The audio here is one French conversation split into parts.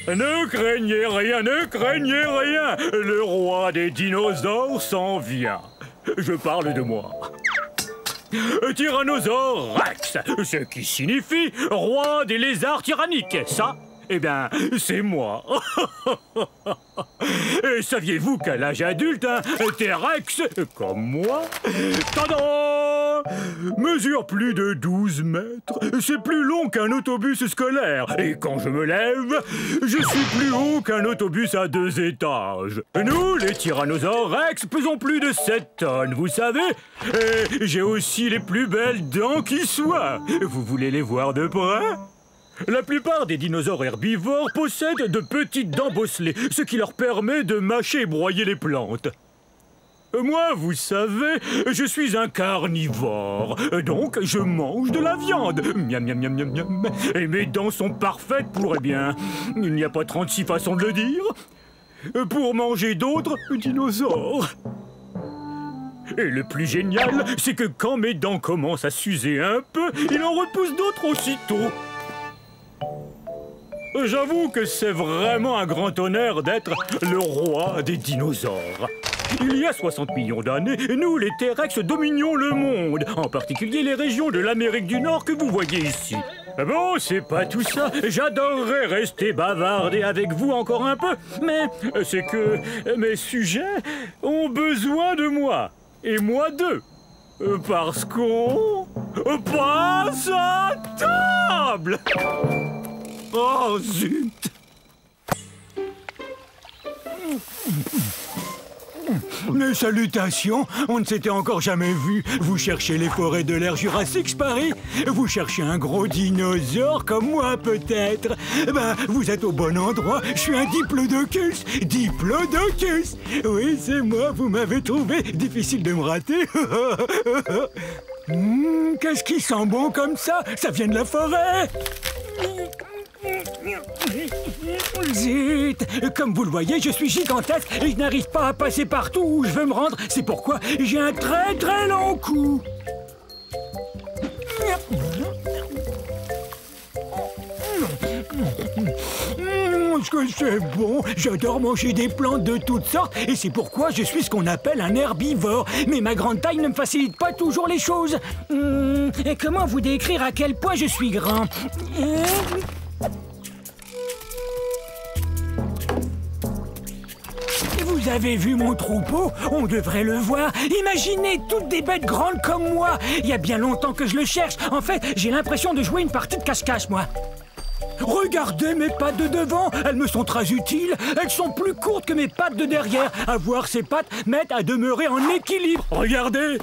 Ne craignez rien, ne craignez rien. Le roi des dinosaures s'en vient. Je parle de moi. Tyrannosaure Rex, ce qui signifie roi des lézards tyranniques. Ça, eh bien, c'est moi. Et saviez-vous qu'à l'âge adulte, un T-Rex, comme moi, tada, mesure plus de 12 mètres. C'est plus long qu'un autobus scolaire. Et quand je me lève, je suis plus haut qu'un autobus à 2 étages. Nous, les tyrannosaures Rex, pesons plus de 7 tonnes, vous savez. Et j'ai aussi les plus belles dents qui soient. Vous voulez les voir de près ? La plupart des dinosaures herbivores possèdent de petites dents bosselées, ce qui leur permet de mâcher et broyer les plantes. Moi, vous savez, je suis un carnivore, donc je mange de la viande. Miam, miam, miam, miam, miam. Et mes dents sont parfaites pour, eh bien, il n'y a pas 36 façons de le dire, pour manger d'autres dinosaures. Et le plus génial, c'est que quand mes dents commencent à s'user un peu, il en repousse d'autres aussitôt. J'avoue que c'est vraiment un grand honneur d'être le roi des dinosaures. Il y a 60 millions d'années, nous, les T-Rex, dominions le monde, en particulier les régions de l'Amérique du Nord que vous voyez ici. Bon, c'est pas tout ça. J'adorerais rester bavarder avec vous encore un peu, mais c'est que mes sujets ont besoin de moi, et moi d'eux. Parce qu'on passe à table. Oh, zut! Mes salutations, on ne s'était encore jamais vu. Vous cherchez les forêts de l'ère Jurassique, je parie? Vous cherchez un gros dinosaure comme moi, peut-être? Ben, vous êtes au bon endroit. Je suis un diplodocus. Diplodocus! Oui, c'est moi, vous m'avez trouvé. Difficile de me rater. Qu'est-ce qui sent bon comme ça? Ça vient de la forêt. Zut! Comme vous le voyez, je suis gigantesque et je n'arrive pas à passer partout où je veux me rendre. C'est pourquoi j'ai un très très long cou. Est-ce que c'est bon? J'adore manger des plantes de toutes sortes et c'est pourquoi je suis ce qu'on appelle un herbivore. Mais ma grande taille ne me facilite pas toujours les choses. Et comment vous décrire à quel point je suis grand? Vous avez vu mon troupeau? On devrait le voir. Imaginez toutes des bêtes grandes comme moi. Il y a bien longtemps que je le cherche. En fait, j'ai l'impression de jouer une partie de cache-cache, moi. Regardez mes pattes de devant. Elles me sont très utiles. Elles sont plus courtes que mes pattes de derrière. Avoir ces pattes m'aide à demeurer en équilibre. Regardez.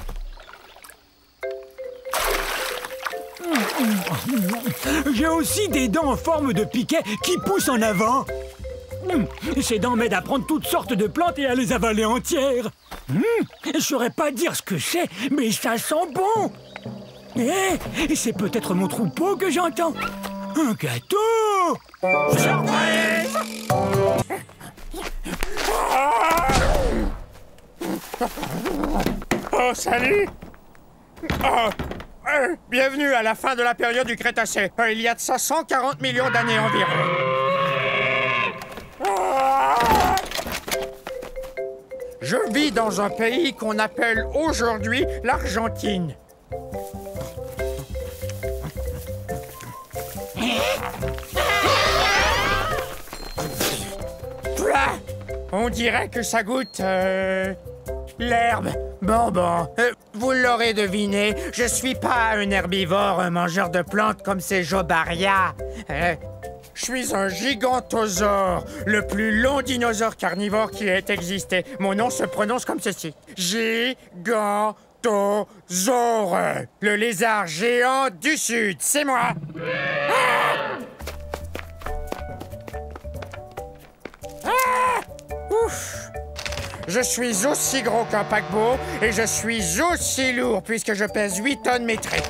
J'ai aussi des dents en forme de piquet qui poussent en avant. Ces dents m'aident à prendre toutes sortes de plantes et à les avaler entières. Je saurais pas dire ce que c'est, mais ça sent bon. Et c'est peut-être mon troupeau que j'entends. Un gâteau! Surprise! Oh, salut! Bienvenue à la fin de la période du Crétacé. Il y a de ça 140 millions d'années environ. Je vis dans un pays qu'on appelle aujourd'hui l'Argentine. Plah! On dirait que ça goûte... l'herbe. Bon, vous l'aurez deviné, je suis pas un herbivore, un mangeur de plantes comme ces Jobaria. Je suis un gigantosaure, le plus long dinosaure carnivore qui ait existé. Mon nom se prononce comme ceci. Gigantosaure, le lézard géant du Sud, c'est moi. Ouf! Je suis aussi gros qu'un paquebot et je suis aussi lourd puisque je pèse 8 tonnes métriques.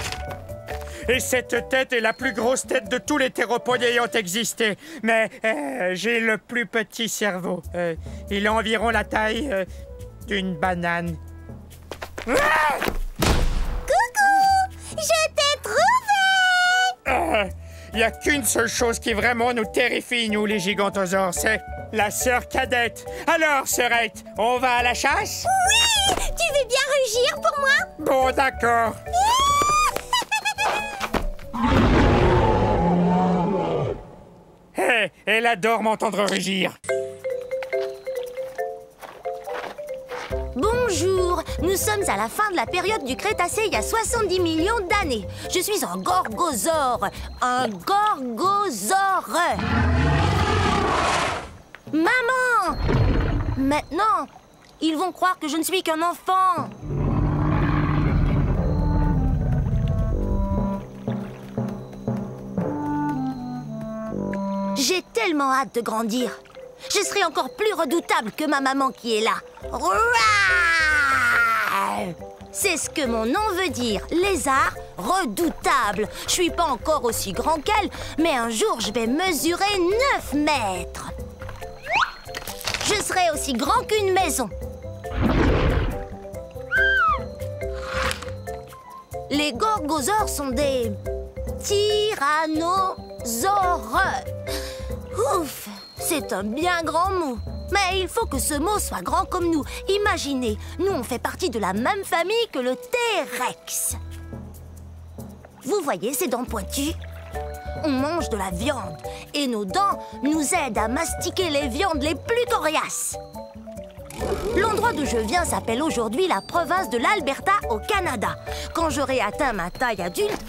Et cette tête est la plus grosse tête de tous les théropodes ayant existé. Mais j'ai le plus petit cerveau. Il a environ la taille d'une banane. Coucou! Je t'ai trouvé! Il n'y a qu'une seule chose qui vraiment nous terrifie, nous les gigantosaures, c'est la sœur cadette. Alors, sœurette, on va à la chasse? Oui! Tu veux bien rugir pour moi? Bon, d'accord. Hé, elle adore m'entendre rugir. Bonjour, nous sommes à la fin de la période du Crétacé il y a 70 millions d'années. Je suis un gorgosaure. Un gorgosaure. Maman! Maintenant, ils vont croire que je ne suis qu'un enfant. J'ai tellement hâte de grandir. Je serai encore plus redoutable que ma maman qui est là. C'est ce que mon nom veut dire, lézard redoutable. Je suis pas encore aussi grand qu'elle, mais un jour je vais mesurer 9 mètres. Je serai aussi grand qu'une maison. Les gorgosaures sont des tyrannosaures. Ouf, c'est un bien grand mot. Mais il faut que ce mot soit grand comme nous. Imaginez, nous on fait partie de la même famille que le T-Rex. Vous voyez ces dents pointues? On mange de la viande et nos dents nous aident à mastiquer les viandes les plus coriaces. L'endroit d'où je viens s'appelle aujourd'hui la province de l'Alberta au Canada. Quand j'aurai atteint ma taille adulte,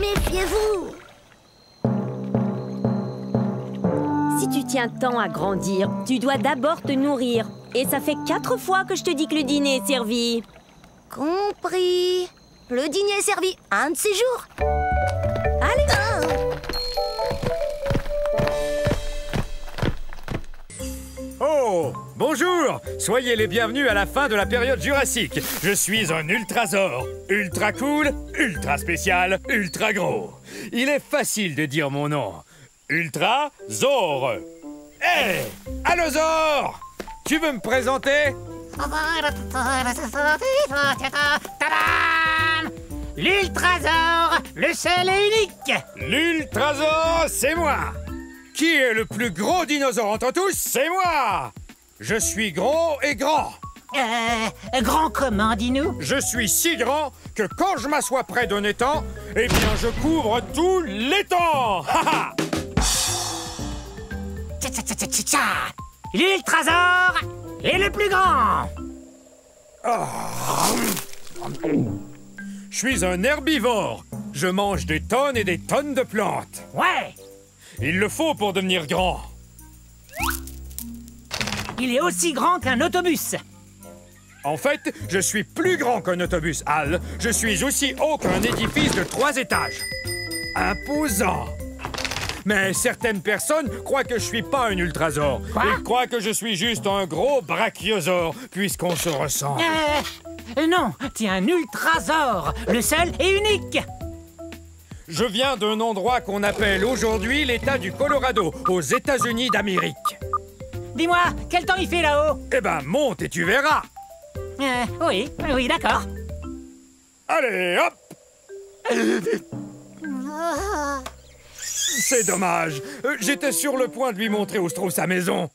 méfiez-vous! Si tu tiens tant à grandir, tu dois d'abord te nourrir. Et ça fait 4 fois que je te dis que le dîner est servi. Compris. Le dîner est servi un de ces jours. Allez. Oh, bonjour! Soyez les bienvenus à la fin de la période jurassique. Je suis un ultrasaure. Ultra cool, ultra spécial, ultra gros. Il est facile de dire mon nom. Ultrasaure. Hé! Allosaure! Tu veux me présenter? Tadam! L'ultrasaure, le seul et unique. L'ultrasaure, c'est moi! Qui est le plus gros dinosaure entre tous? C'est moi! Je suis gros et grand. Grand comment, dis-nous? Je suis si grand que quand je m'assois près d'un étang, eh bien je couvre tout l'étang! Ha ha! L'ultrasaure est le plus grand. Je suis un herbivore. Je mange des tonnes et des tonnes de plantes. Ouais, Il le faut pour devenir grand. il est aussi grand qu'un autobus. En fait, je suis plus grand qu'un autobus, Al. Je suis aussi haut qu'un édifice de 3 étages. Imposant. Mais certaines personnes croient que je suis pas un ultrasaure. Quoi? Ils croient que je suis juste un gros brachiosaure, puisqu'on se ressemble. Non, t'es un ultrasaure, le seul et unique. Je viens d'un endroit qu'on appelle aujourd'hui l'État du Colorado, aux États-Unis d'Amérique. Dis-moi, quel temps il fait là-haut? Eh ben, monte et tu verras. Oui, d'accord. Allez, hop! C'est dommage. J'étais sur le point de lui montrer où se trouve sa maison.